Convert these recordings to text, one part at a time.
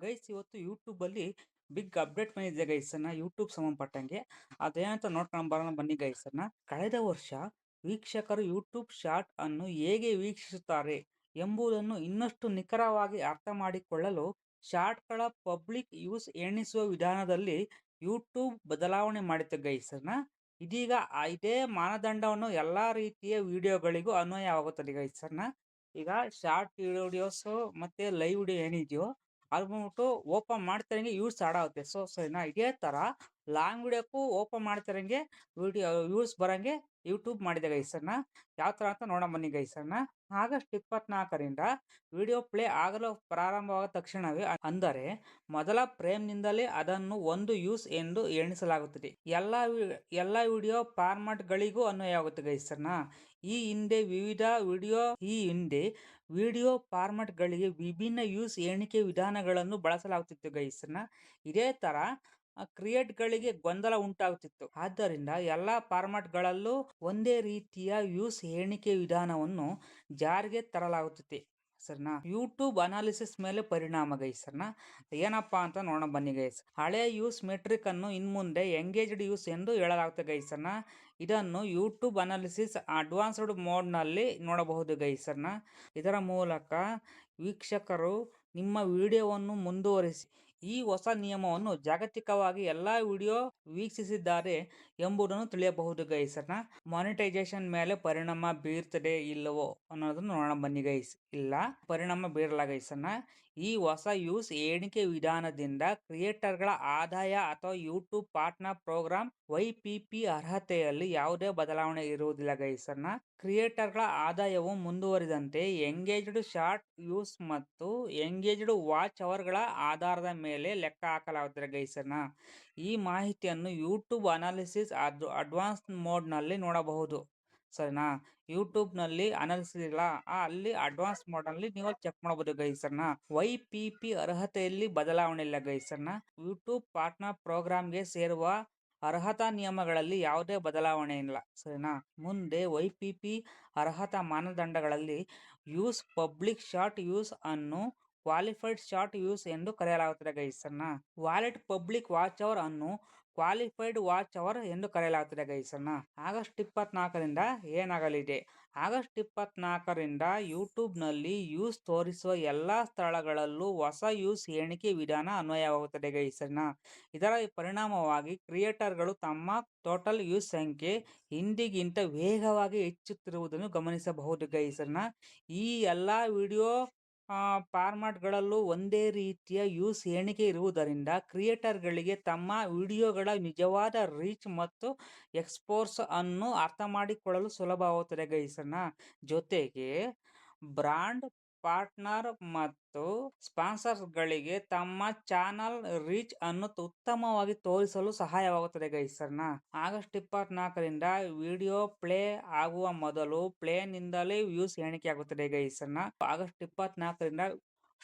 Guys ಇವತ್ತು YouTube ಅಲ್ಲಿ big update ಬಂದಿದೆ ಗೈಸ್ ಯೂಟ್ಯೂಬ್ ಸಂಬಂಧಪಟ್ಟಂಗೆ ಅದೇನಂತ ನೋಡ್ಕೊಂಡು ಬರೋಣ ಬನ್ನಿ ಗೈಸ್ ಕಳೆದ ವರ್ಷ ವೀಕ್ಷಕರು ಯೂಟ್ಯೂಬ್ ಶಾರ್ಟ್ ಅನ್ನು ಹೇಗೆ ವೀಕ್ಷಿಸುತ್ತಾರೆ ಎಂಬುದನ್ನು ಇನ್ನಷ್ಟು ನಿಖರವಾಗಿ ಅರ್ಥ ಮಾಡಿಕೊಳ್ಳಲು ಶಾರ್ಟ್ಗಳ ಪಬ್ಲಿಕ್ ಯೂಸ್ ಎಣಿಸುವ ವಿಧಾನದಲ್ಲಿ ಯೂಟ್ಯೂಬ್ ಬದಲಾವಣೆ ಮಾಡಿತು ಗೈಸ್ ಇದೀಗ ಇದೇ ಮಾನದಂಡವನ್ನು ಎಲ್ಲಾ ರೀತಿಯ ವಿಡಿಯೋಗಳಿಗೂ ಅನ್ವಯವಾಗುತ್ತದೆ ಗೈಸ್ ಈಗ ಶಾರ್ಟ್ ವಿಡಿಯೋಸ್ ಮತ್ತೆ ಲೈವ್ ವಿಡಿಯೋ ಏನಿದೆಯೋ ಅದು ಬಂದ್ಬಿಟ್ಟು ಓಪನ್ ಮಾಡ್ತಿರಂಗೆ ಯೂಸ್ ಆಡ್ ಆಗುತ್ತೆ. ಸರಿನಾ, ಇದೇ ತರ ಲಾಂಗ್ ವಿಡಿಯೋಕ್ಕೂ ಓಪನ್ ಮಾಡ್ತಿರಂಗೆ ವಿಡಿಯೋ ವ್ಯೂಸ್ ಬರಂಗೆ ಯೂಟ್ಯೂಬ್ ಮಾಡಿದೆ ಗೈಸರ್ನ. ಯಾವ ತರ ಅಂತ ನೋಡೋಣ ಬನ್ನಿ ಗೈಸರ್ನ. ಆಗಸ್ಟ್ 24ರಿಂದ ವಿಡಿಯೋ ಪ್ಲೇ ಆಗಲು ಪ್ರಾರಂಭವಾದ ತಕ್ಷಣವೇ ಅಂದರೆ ಮೊದಲ ಫ್ರೇಮ್ನಿಂದಲೇ ಅದನ್ನು ಒಂದು ಯೂಸ್ ಎಂದು ಎಣಿಸಲಾಗುತ್ತದೆ. ಎಲ್ಲಾ ವಿಡಿಯೋ ಫಾರ್ಮ್ಯಾಟ್ ಗಳಿಗೂ ಅನ್ವಯವಾಗುತ್ತೆ ಗೈಸರ್ನ. ಈ ಹಿಂದೆ ವಿಡಿಯೋ ಫಾರ್ಮ್ಯಾಟ್ ಗಳಿಗೆ ವಿಭಿನ್ನ ಯೂಸ್ ಎಣಿಕೆ ವಿಧಾನಗಳನ್ನು ಬಳಸಲಾಗುತ್ತಿತ್ತು ಗೈಸ್ನ. ಇದೇ ತರ ಕ್ರಿಯೇಟ್ ಗಳಿಗೆ ಗೊಂದಲ ಉಂಟಾಗುತ್ತಿತ್ತು. ಆದ್ದರಿಂದ ಎಲ್ಲಾ ಫಾರ್ಮ್ಯಾಟ್ ಗಳಲ್ಲೂ ಒಂದೇ ರೀತಿಯ ಯೂಸ್ ಎಣಿಕೆ ವಿಧಾನವನ್ನು ಜಾರಿಗೆ ತರಲಾಗುತ್ತದೆ. ಸರಿನಾ, ಯೂಟ್ಯೂಬ್ ಅನಾಲಿಸಿಸ್ ಮೇಲೆ ಪರಿಣಾಮ ಗೈಸರ್ನ ಏನಪ್ಪಾ ಅಂತ ನೋಡೋಣ ಬನ್ನಿ ಗೈಸ್. ಹಳೆ ಯೂಸ್ ಮೆಟ್ರಿಕ್ ಅನ್ನು ಇನ್ಮುಂದೆ ಎಂಗೇಜ್ಡ್ ಯೂಸ್ ಎಂದು ಹೇಳಲಾಗುತ್ತೆ ಗೈಸರ್ನ. ಇದನ್ನು ಯೂಟ್ಯೂಬ್ ಅನಾಲಿಸಿಸ್ ಅಡ್ವಾನ್ಸ್ಡ್ ಮೋಡ್ ನಲ್ಲಿ ನೋಡಬಹುದು ಗೈಸರ್ನ. ಇದರ ಮೂಲಕ ವೀಕ್ಷಕರು ನಿಮ್ಮ ವಿಡಿಯೋವನ್ನು ಮುಂದುವರಿಸಿ ಈ ಹೊಸ ನಿಯಮವನ್ನು ಜಾಗತಿಕವಾಗಿ ಎಲ್ಲಾ ವಿಡಿಯೋ ವೀಕ್ಷಿಸಿದ್ದಾರೆ ಎಂಬುದನ್ನು ತಿಳಿಯಬಹುದು ಗೈಸರ್ನ. ಮಾನಿಟೈಸೇಷನ್ ಮೇಲೆ ಪರಿಣಾಮ ಬೀರ್ತದೆ ಇಲ್ಲವೋ ಅನ್ನೋದನ್ನು ನೋಡೋಣ ಬನ್ನಿ ಗೈಸ್. ಇಲ್ಲ, ಪರಿಣಾಮ ಬೀರಲ್ಲ ಗೈಸರ್ನ. ಈ ಹೊಸ ಯೂಸ್ ಎಣಿಕೆ ವಿಧಾನದಿಂದ ಕ್ರಿಯೇಟರ್ಗಳ ಆದಾಯ ಅಥವಾ ಯೂಟ್ಯೂಬ್ ಪಾರ್ಟ್ನರ್ ಪ್ರೋಗ್ರಾಮ್ YPP ಅರ್ಹತೆಯಲ್ಲಿ ಯಾವುದೇ ಬದಲಾವಣೆ ಇರುವುದಿಲ್ಲ ಗೈಸರ್ನ. ಕ್ರಿಯೇಟರ್ಗಳ ಆದಾಯವು ಮುಂದುವರಿದಂತೆ ಎಂಗೇಜ್ಡ್ ಶಾರ್ಟ್ ಯೂಸ್ ಮತ್ತು ಎಂಗೇಜ್ಡ್ ವಾಚ್ ಅವರ್ಗಳ ಆಧಾರದ ಮೇಲೆ ಲೆಕ್ಕ ಹಾಕಲಾಗುತ್ತದೆ ಗೈಸರ್ನ. ಈ ಮಾಹಿತಿಯನ್ನು ಯೂಟ್ಯೂಬ್ ಅನಾಲಿಸಿಸ್ ಅಡ್ವಾನ್ಸ್ ಮೋಡ್ ನಲ್ಲಿ ನೋಡಬಹುದು. ಸರಿನಾ, ಯೂಟ್ಯೂಬ್ ನಲ್ಲಿ ಅನಾಲಿಸಿಸ್ ಇಲ್ಲ, ಅಲ್ಲಿ ಅಡ್ವಾನ್ಸ್ ಮೋಡ್ ನಲ್ಲಿ ನೀವು ಚೆಕ್ ಮಾಡಬಹುದು ಗೈಸರ್ನ. YPP ಅರ್ಹತೆಯಲ್ಲಿ ಬದಲಾವಣೆ ಇಲ್ಲ ಗೈಸರ್ನ. ಯೂಟ್ಯೂಬ್ ಪಾರ್ಟ್ನರ್ ಪ್ರೋಗ್ರಾಮ್ಗೆ ಸೇರುವ ಅರ್ಹತಾ ನಿಯಮಗಳಲ್ಲಿ ಯಾವುದೇ ಬದಲಾವಣೆ ಇಲ್ಲ. ಸರಿನಾ, ಮುಂದೆ YPP ಅರ್ಹತಾ ಮಾನದಂಡಗಳಲ್ಲಿ ಯೂಸ್ ಪಬ್ಲಿಕ್ ಶಾರ್ಟ್ ಯೂಸ್ ಅನ್ನು ಕ್ವಾಲಿಫೈಡ್ ಶಾರ್ಟ್ ಯೂಸ್ ಎಂದು ಕರೆಯಲಾಗುತ್ತದೆ ಗೈಸರ್ನ. ವಾಲೆಟ್ ಪಬ್ಲಿಕ್ ವಾಚ್ ಅವರ್ ಅನ್ನು ಕ್ವಾಲಿಫೈಡ್ ವಾಚ್ ಅವರ್ ಎಂದು ಕರೆಯಲಾಗುತ್ತದೆ ಗೈಸರ್ನ. ಆಗಸ್ಟ್ 24ರಿಂದ ಏನಾಗಲಿದೆ? ಆಗಸ್ಟ್ 24ರಿಂದ ಯೂಟ್ಯೂಬ್ ನಲ್ಲಿ ಯೂಸ್ ತೋರಿಸುವ ಎಲ್ಲಾ ಸ್ಥಳಗಳಲ್ಲೂ ಹೊಸ ಯೂಸ್ ಎಣಿಕೆ ವಿಧಾನ ಅನ್ವಯವಾಗುತ್ತದೆ ಗೈಸರ್ನ. ಇದರ ಪರಿಣಾಮವಾಗಿ ಕ್ರಿಯೇಟರ್ಗಳು ತಮ್ಮ ಟೋಟಲ್ ಯೂಸ್ ಸಂಖ್ಯೆ ಹಿಂದಿಗಿಂತ ವೇಗವಾಗಿ ಹೆಚ್ಚುತ್ತಿರುವುದನ್ನು ಗಮನಿಸಬಹುದು ಗೈಸರ್ನ. ಈ ಎಲ್ಲಾ ವಿಡಿಯೋ ಫಾರ್ಮ್ಯಾಟ್ ಗಳಲ್ಲೂ ಒಂದೇ ರೀತಿಯ ಯೂಸ್ ಎಣಿಕೆ ಇರುವುದರಿಂದ ಕ್ರಿಯೇಟರ್ಗಳಿಗೆ ತಮ್ಮ ವಿಡಿಯೋಗಳ ನಿಜವಾದ ರೀಚ್ ಮತ್ತು ಎಕ್ಸ್ಪೋರ್ಸ್ ಅನ್ನು ಅರ್ಥ ಮಾಡಿಕೊಳ್ಳಲು ಸುಲಭವಾಗುತ್ತದೆ ಗೈಸರ್ನ. ಜೊತೆಗೆ ಬ್ರಾಂಡ್ ಪಾರ್ಟ್ನರ್ ಮತ್ತು ಸ್ಪಾನ್ಸರ್ಸ್ ಗಳಿಗೆ ತಮ್ಮ ಚಾನಲ್ ರೀಚ್ ಅನ್ನು ಉತ್ತಮವಾಗಿ ತೋರಿಸಲು ಸಹಾಯವಾಗುತ್ತದೆ ಗೈಸರ್ನ. ಆಗಸ್ಟ್ 24ರಿಂದ ವಿಡಿಯೋ ಪ್ಲೇ ಆಗುವ ಮೊದಲು ಪ್ಲೇ ನಿಂದಲೇ ವ್ಯೂಸ್ ಎಣಿಕೆ ಆಗುತ್ತದೆ ಗೈಸರ್ನ. ಆಗಸ್ಟ್ 24ರಿಂದ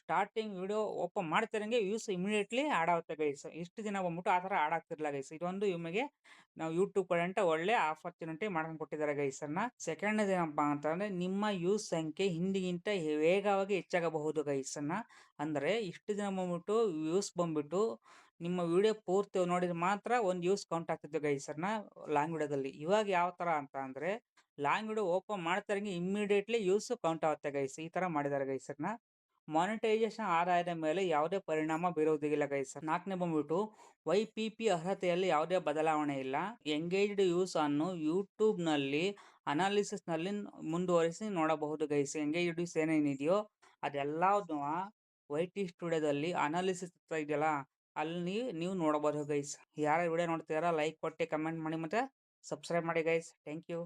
ಸ್ಟಾರ್ಟಿಂಗ್ ವಿಡಿಯೋ ಓಪನ್ ಮಾಡ್ತಿರಂಗೆ ವ್ಯೂಸ್ ಇಮಿಡಿಯೇಟ್ಲಿ ಆಡ್ ಆಗುತ್ತೆ ಗೈಸ್. ಇಷ್ಟು ದಿನ ಬಂದ್ಬಿಟ್ಟು ಆ ತರ ಆಡ್ ಆಗ್ತಿರ್ಲಿಲ್ಲ ಗೈಸ್. ಇದೊಂದು ನಿಮಗೆ ನಾವು ಯೂಟ್ಯೂಬ್ ಕಡೆಂಟ ಒಳ್ಳೆ ಆಪರ್ಚುನಿಟಿ ಮಾಡ್ಕೊಂಡು ಕೊಟ್ಟಿದ್ದಾರೆ ಗೈಸರ್ನ. ಸೆಕೆಂಡ್ ಏನಪ್ಪಾ ಅಂತಂದ್ರೆ ನಿಮ್ಮ ಯೂಸ್ ಸಂಖ್ಯೆ ಹಿಂದಿಗಿಂತ ವೇಗವಾಗಿ ಹೆಚ್ಚಾಗಬಹುದು ಗೈಸರ್ನ. ಅಂದ್ರೆ ಇಷ್ಟು ದಿನ ಬಂದ್ಬಿಟ್ಟು ವ್ಯೂಸ್ ಬಂದ್ಬಿಟ್ಟು ನಿಮ್ಮ ವಿಡಿಯೋ ಪೂರ್ತಿ ನೋಡಿದ್ರೆ ಮಾತ್ರ ಒಂದು ಯೂಸ್ ಕೌಂಟ್ ಆಗ್ತಿತ್ತು ಗೈಸರ್ನ ಲಾಂಗ್ ವಿಡಿಯೋದಲ್ಲಿ. ಇವಾಗ ಯಾವ ತರ ಅಂತ ಅಂದ್ರೆ ಲಾಂಗ್ ವಿಡಿಯೋ ಓಪನ್ ಮಾಡ್ತಾರಂಗೆ ಇಮಿಡಿಯೇಟ್ಲಿ ಯೂಸ್ ಕೌಂಟ್ ಆಗುತ್ತೆ ಗೈಸ್. ಈ ತರ ಮಾಡಿದ್ದಾರೆ ಗೈಸರ್ನ. ಮಾನಿಟೈಸೇಷನ್ ಆದಾಯದ ಮೇಲೆ ಯಾವುದೇ ಪರಿಣಾಮ ಬೀರುವುದಿಲ್ಲ ಗೈಸ್. ನಾಲ್ಕನೇ ಬಂದ್ಬಿಟ್ಟು YPP ಅರ್ಹತೆಯಲ್ಲಿ ಯಾವುದೇ ಬದಲಾವಣೆ ಇಲ್ಲ. ಎಂಗೇಜ್ಡ್ ಯೂಸ್ ಅನ್ನು ಯೂಟ್ಯೂಬ್ ನಲ್ಲಿ ಅನಾಲಿಸಿಸ್ ನಲ್ಲಿ ಮುಂದುವರಿಸಿ ನೋಡಬಹುದು ಗೈಸ್. ಎಂಗೇಜ್ಡ್ ಯೂಸ್ ಏನೇನಿದೆಯೋ ಅದೆಲ್ಲದನ್ನು YT ಸ್ಟುಡಿಯೋದಲ್ಲಿ ಅನಾಲಿಸಿಸ್ ಇದೆಯಲ್ಲ ಅಲ್ಲಿ ನೀವು ನೋಡಬಹುದು ಗೈಸ್. ಯಾರು ವಿಡಿಯೋ ನೋಡ್ತಿದಾರ ಲೈಕ್ ಕೊಟ್ಟು ಕಮೆಂಟ್ ಮಾಡಿ ಮತ್ತೆ ಸಬ್ಸ್ಕ್ರೈಬ್ ಮಾಡಿ ಗೈಸ್. Thank you.